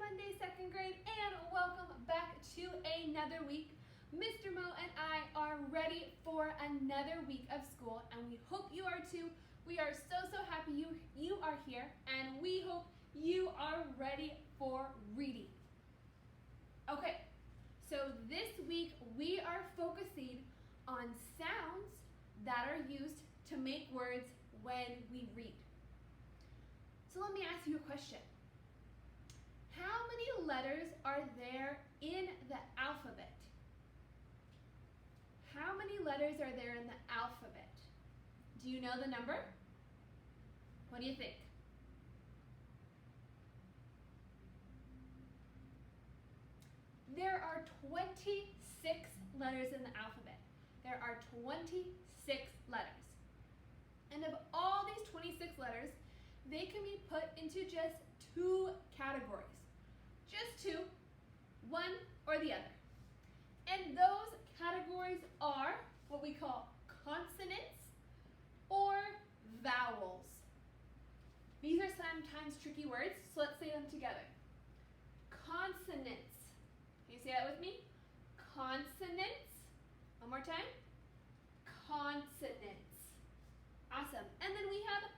Monday, second grade, and welcome back to another week. Mr. Mo and I are ready for another week of school, and we hope you are too. We are so happy you are here, and we hope you are ready for reading. Okay, so this week we are focusing on sounds that are used to make words when we read. So let me ask you a question. How many letters are there in the alphabet? How many letters are there in the alphabet? Do you know the number? What do you think? There are 26 letters in the alphabet. There are 26 letters. And of all these 26 letters, they can be put into just two categories. Just two, one or the other. And those categories are what we call consonants or vowels. These are sometimes tricky words, so let's say them together. Consonants. Can you say that with me? Consonants. One more time. Consonants. Awesome. And then we have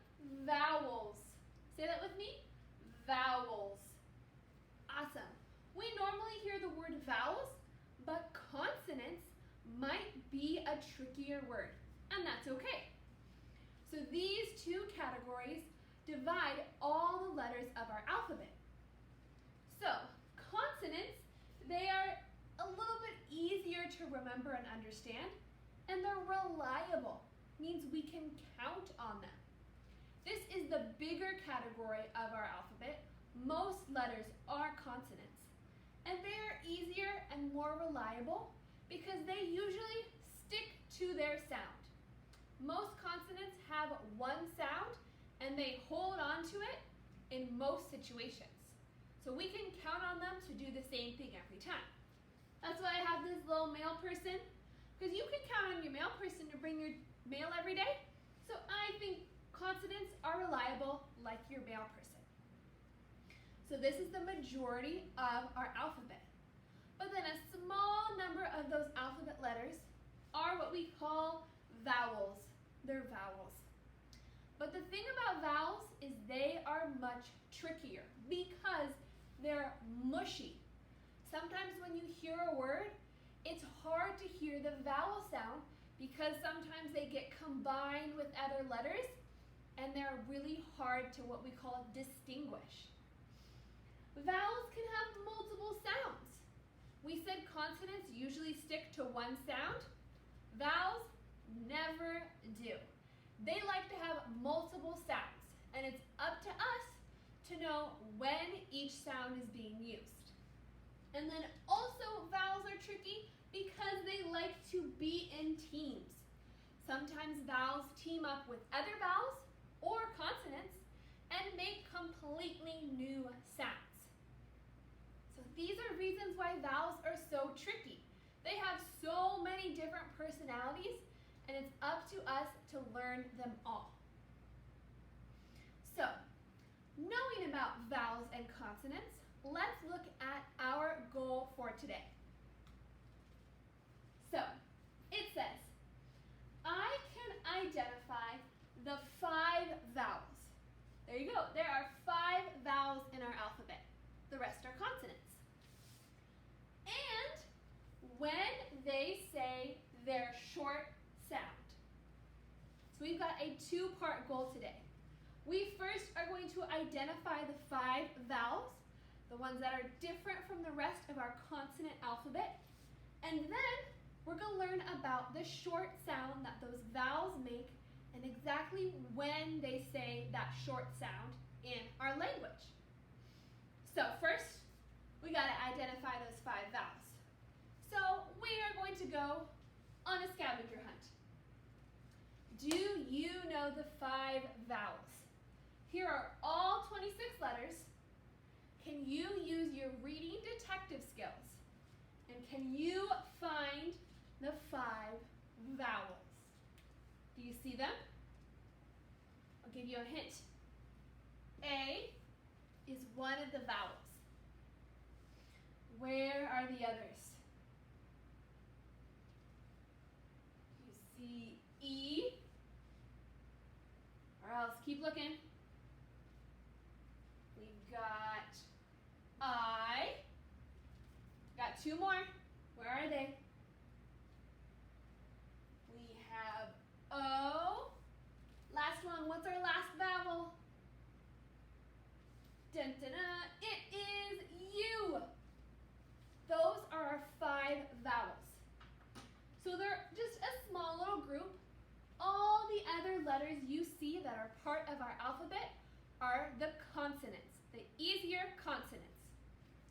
vowels. Say that with me. Vowels. Awesome. We normally hear the word vowels, but consonants might be a trickier word, and that's okay. So these two categories divide all the letters of our alphabet. So consonants, they are a little bit easier to remember and understand, and they're reliable, means we can count on them. This is the bigger category of our alphabet. Most letters are consonants, and they are easier and more reliable because they usually stick to their sound. Most consonants have one sound and they hold on to it in most situations. So we can count on them to do the same thing every time. That's why I have this little mail person, because you can count on your mail person to bring your mail every day. So I think consonants are reliable like your mail person. So this is the majority of our alphabet. But then a small number of those alphabet letters are what we call vowels. They're vowels. But the thing about vowels is they are much trickier because they're mushy. Sometimes when you hear a word, it's hard to hear the vowel sound because sometimes they get combined with other letters and they're really hard to what we call distinguish. Vowels can have multiple sounds. We said consonants usually stick to one sound. Vowels never do. They like to have multiple sounds, and it's up to us to know when each sound is being used. And then also vowels are tricky because they like to be in teams. Sometimes vowels team up with other vowels or consonants and make completely new sounds. So these are reasons why vowels are so tricky. They have so many different personalities, and it's up to us to learn them all. So, knowing about vowels and consonants, let's look at our goal for today. So, it says, I can identify the 5 vowels. There you go. There are 5 vowels in our alphabet. The rest are consonants. And when they say their short sound. So we've got a 2-part goal today. We first are going to identify the 5 vowels, the ones that are different from the rest of our consonant alphabet. And then we're going to learn about the short sound that those vowels make and exactly when they say that short sound in our language. So first, we got to identify those 5 vowels. So we are going to go on a scavenger hunt. Do you know the 5 vowels? Here are all 26 letters. Can you use your reading detective skills? And can you find the 5 vowels? Do you see them? I'll give you a hint. A is one of the vowels. Where are the others? You see E, or else keep looking. We've got I. Got two more. Where are they? We have O. Last one. What's our last vowel? Dun, dun, dun. It is U. Those are our 5 vowels. So they're just a small little group. All the other letters you see that are part of our alphabet are the consonants, the easier consonants.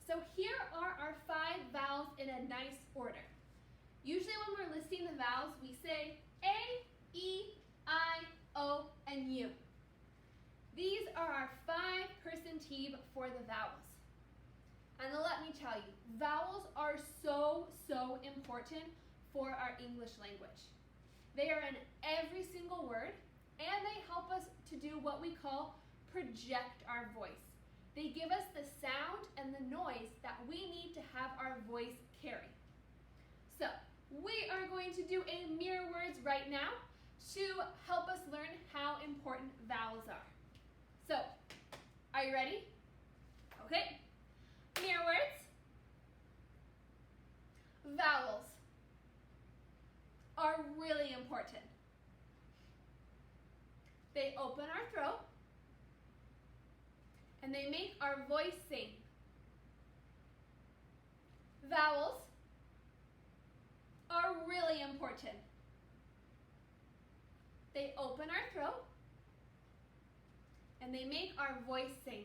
So here are our 5 vowels in a nice order. Usually when we're listing the vowels, we say A, E, I, O, and U. These are our 5-person team for the vowels. And let me tell you, vowels are so important for our English language. They are in every single word, and they help us to do what we call project our voice. They give us the sound and the noise that we need to have our voice carry. So, we are going to do a mirror words right now to help us learn how important vowels are. So, are you ready? Okay. Mirror words. Vowels are really important. They open our throat and they make our voice sing. Vowels are really important. They open our throat and they make our voice sing.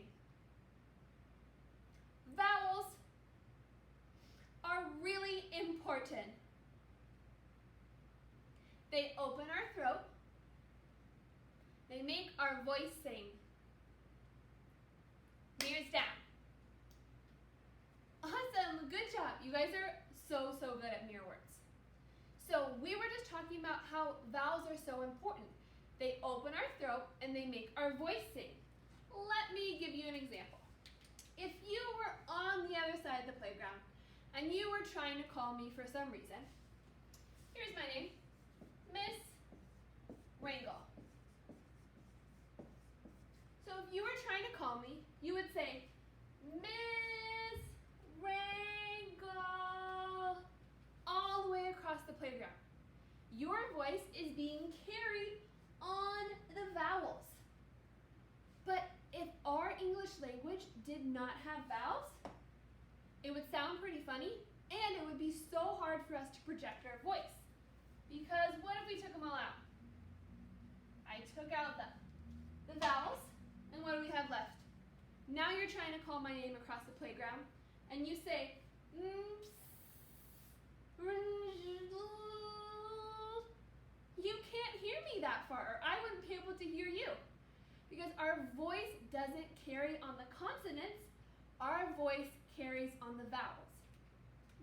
Vowels are really important. They open our throat. They make our voice sing. Mirrors down. Awesome, good job. You guys are so good at mirror words. So we were just talking about how vowels are so important. They open our throat and they make our voice sing. Let me give you an example. If you were on the other side of the playground and you were trying to call me for some reason, here's my name, Miss Rangel. So if you were trying to call me, you would say, Miss Rangel, all the way across the playground. Your voice is being carried on the vowels. But if our English language did not have vowels, it would sound pretty funny and it would be so hard for us to project our voice. Because what if we took them all out? I took out the vowels, and what do we have left? Now you're trying to call my name across the playground, and you say, you can't hear me that far, or I wouldn't be able to hear you. Because our voice doesn't carry on the consonants, our voice carries on the vowels.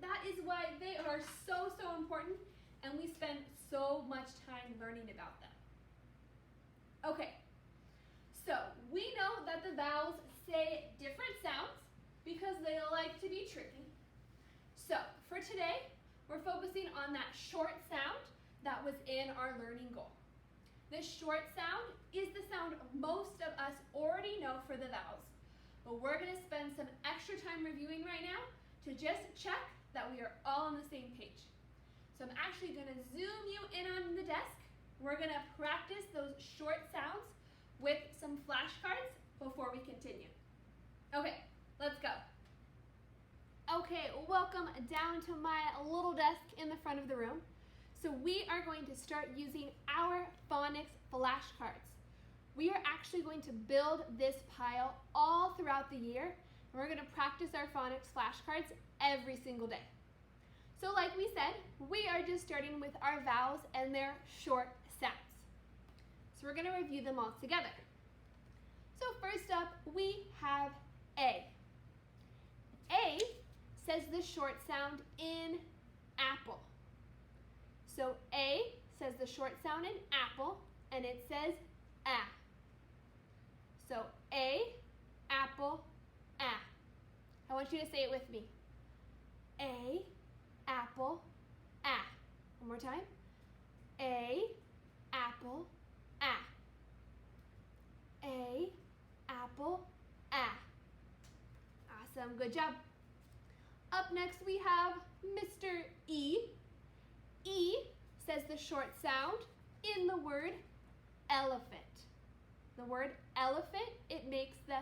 That is why they are so important, and we spend so much time learning about them. Okay, so we know that the vowels say different sounds because they like to be tricky. So for today, we're focusing on that short sound that was in our learning goal. This short sound is the sound most of us already know for the vowels, but we're going to spend some extra time reviewing right now to just check that we are all on the same page. So I'm actually going to zoom you in on the desk. We're going to practice those short sounds with some flashcards before we continue. Okay, let's go. Okay, welcome down to my little desk in the front of the room. So we are going to start using our phonics flashcards. We are actually going to build this pile all throughout the year, and we're going to practice our phonics flashcards every single day. So like we said, we are just starting with our vowels and their short sounds. So we're going to review them all together. So first up, we have A. A says the short sound in apple. So A says the short sound in apple, and it says ah. So A, apple, ah. I want you to say it with me. A, apple, A. One more time. A, apple, A. A, apple, A. Awesome, good job. Up next we have Mr. E. E says the short sound in the word elephant. The word elephant, it makes the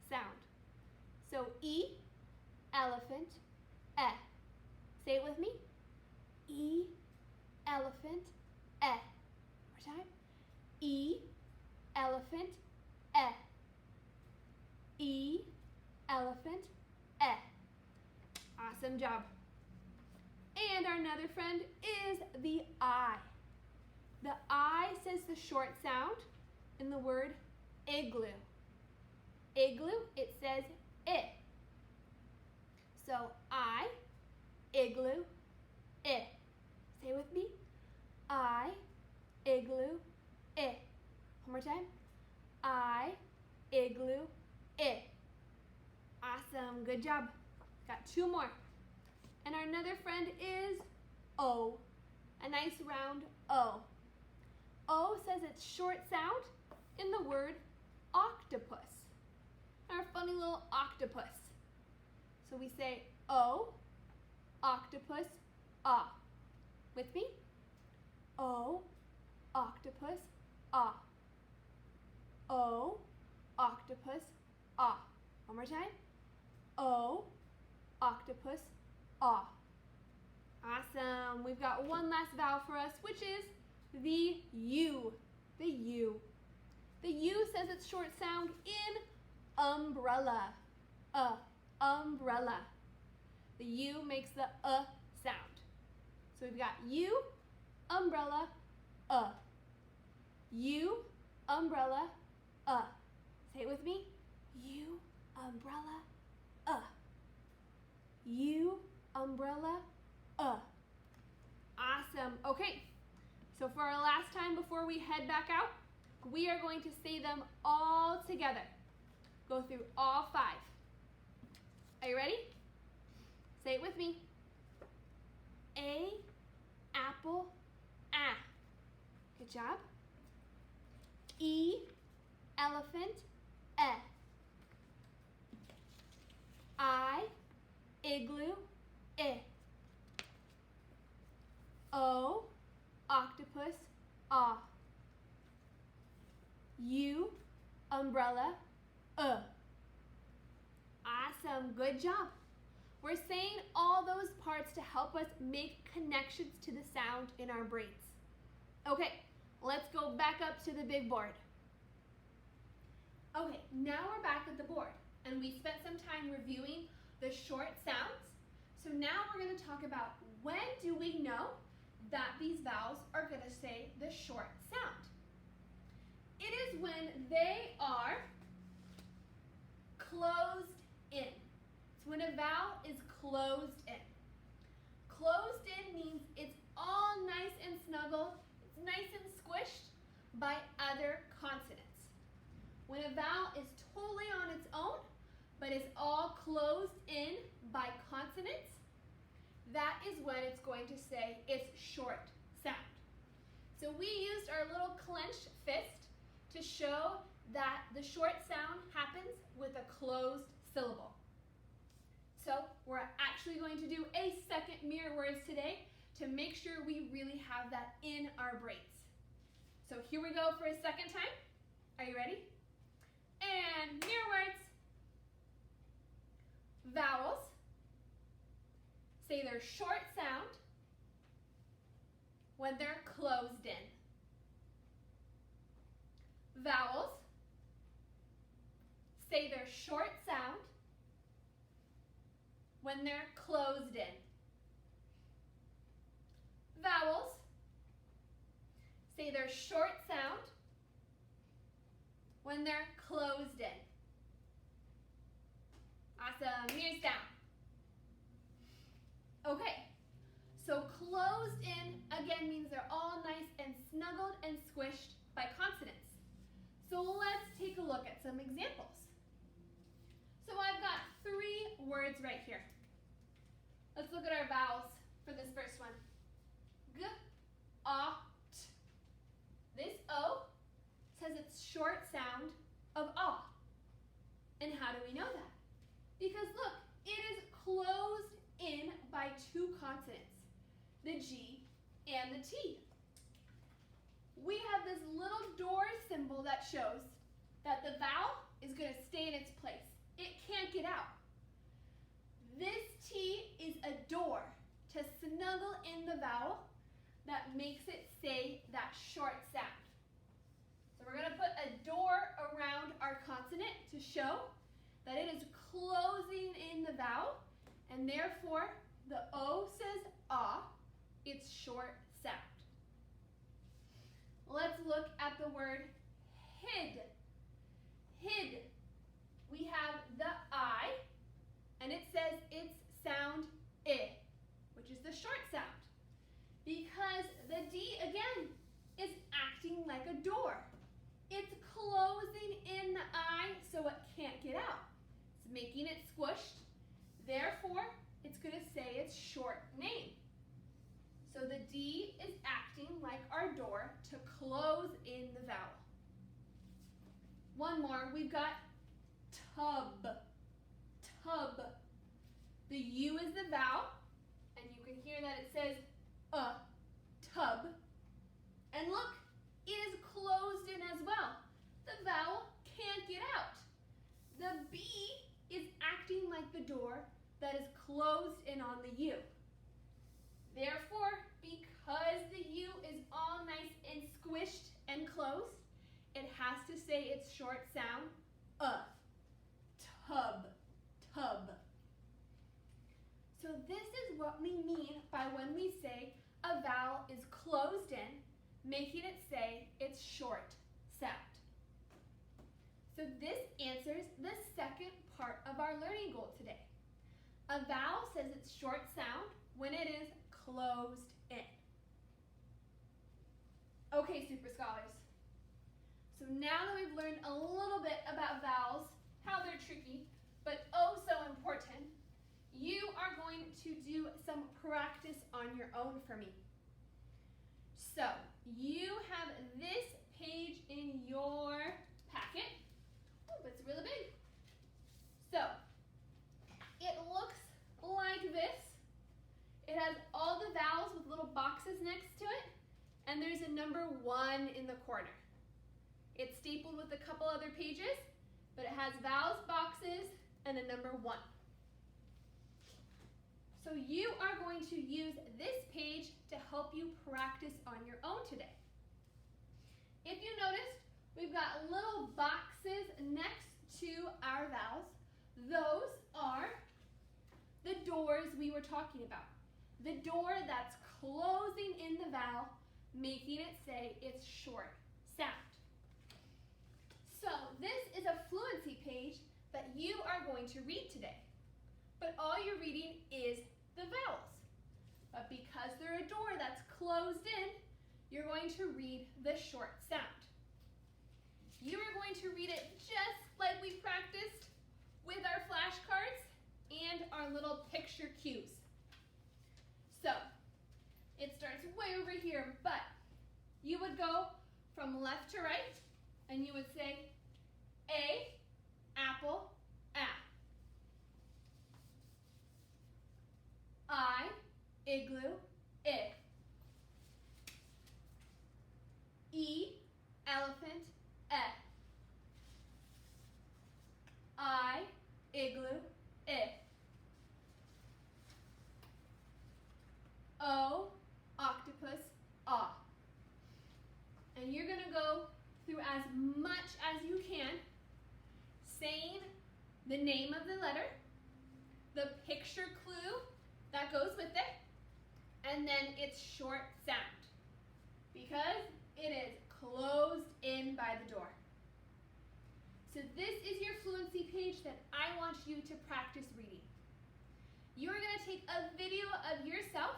sound. So E, elephant, Say it with me. E, elephant, One more time. E, elephant, E, elephant, Awesome job. And our another friend is the I. The I says the short sound in the word igloo. Igloo, it says I. So I, igloo, I. Say it with me. I, igloo, I. One more time. I, igloo, I. Awesome, good job. Got two more. And our another friend is O. A nice round O. O says its short sound in the word octopus. Our funny little octopus. So we say O, octopus, ah. With me? O, octopus, ah. O, octopus, ah. One more time. O, octopus, ah. Awesome. We've got one last vowel for us, which is the U. The U. The U says its short sound in umbrella. Umbrella. The U makes the sound. So we've got U, umbrella, U, umbrella, Say it with me. U, umbrella, U, umbrella, Awesome. Okay, so for our last time before we head back out, we are going to say them all together. Go through all 5. Are you ready? Say it with me. A, apple, A. Good job. E, elephant, E. I, igloo, I. O, octopus, ah. U, umbrella, Awesome, good job. We're saying all those parts to help us make connections to the sound in our brains. Okay, let's go back up to the big board. Okay, now we're back at the board, and we spent some time reviewing the short sounds. So now we're going to talk about when do we know that these vowels are going to say the short sound. It is when they are closed in. It's when a vowel is closed in. Closed in means it's all nice and snuggled, it's nice and squished by other consonants. When a vowel is totally on its own, but is all closed in by consonants, that is when it's going to say its short sound. So we used our little clenched fist to show that the short sound happens with a closed syllable. So we're actually going to do a second mirror words today to make sure we really have that in our brains. So here we go for a second time. Are you ready? And mirror words. Vowels say their short sound when they're closed in. Vowels say their short sound when they're closed in. Vowels say their short sound when they're closed in. Awesome. Mirrors down. Okay, so closed in again means they're all nice and snuggled and squished by consonants. So let's take a look at some examples. So I've got 3 words right here. Let's look at our vowels for this first one. G, A, T. This O says its short sound of ah. And how do we know that? Because look, it is closed in by two consonants, the G and the T. We have this little door symbol that shows that the vowel is going to stay in its place. It can't get out. This T is a door to snuggle in the vowel that makes it say that short sound. So we're going to put a door around our consonant to show that it is closing in the vowel, and therefore the O says ah, it's short sound. Let's look at the word hid. Hid. We have the I, and it says its sound I, which is the short sound. Because the D, again, is acting like a door. It's closing in the I so it can't get out. It's making it squished. Therefore, it's going to say its short name. So the D is acting like our door to close in the vowel. One more, we've got tub. Tub. The U is the vowel, and you can hear that it says tub. And look, it is closed in as well. The vowel can't get out. The B is acting like the door that is closed in on the U. Therefore, because the U is all nice and squished and closed, it has to say its short sound, tub, tub. So this is what we mean by when we say a vowel is closed in, making it say its short sound. So this answers the second part of our learning goal today. A vowel says its short sound when it is closed in. Okay, Super Scholars. So now that we've learned a little bit about vowels, how they're tricky, but oh so important, you are going to do some practice on your own for me. So, you have this page in your packet. Oh, it's really big. So, it looks like this. It has all the vowels with little boxes next to it, and there's a number 1 in the corner. It's stapled with a couple other pages, but it has vowels boxes and a number 1. So you are going to use this page to help you practice on your own today. If you noticed, we've got little boxes next to our vowels. Those are the doors we were talking about. The door that's closing in the vowel, making it say its short sound. So this is a fluency page that you are going to read today. But all you're reading is the vowels. But because they're a door that's closed in, you're going to read the short sound. You are going to read it just like we practiced with our flashcards and our little picture cues. So, it starts way over here, but you would go from left to right, and you would say, A, apple, A. I, igloo, I. E, elephant, E. I, igloo, I. O, octopus, ah. And you're going to go through as much as you can, saying the name of the letter, the picture clue that goes with it, and then its short sound, because it is closed in by the door. So this is your fluency page that I want you to practice reading. You're going to take a video of yourself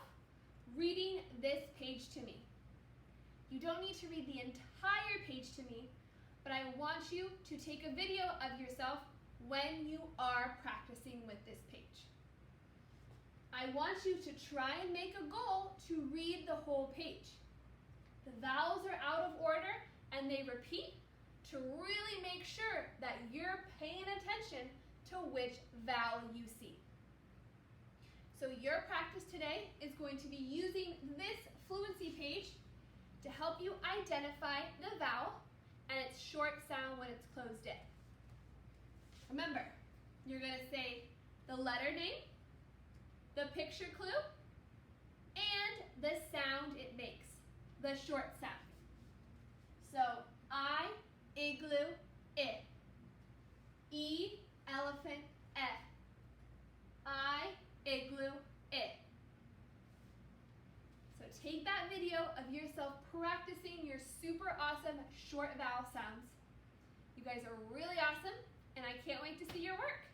reading this page to me. You don't need to read the entire page to me, but I want you to take a video of yourself when you are practicing with this page. I want you to try and make a goal to read the whole page. The vowels are out of order and they repeat to really make sure that you're paying attention to which vowel you see. So your practice today is going to be using this fluency page to help you identify the vowel and its short sound when it's closed in. Remember, you're going to say the letter name, the picture clue, and the sound it makes, the short sound. So, I, igloo, I. E, elephant, F. I, igloo, I. So take that video of yourself practicing your super awesome short vowel sounds. You guys are really awesome, and I can't wait to see your work.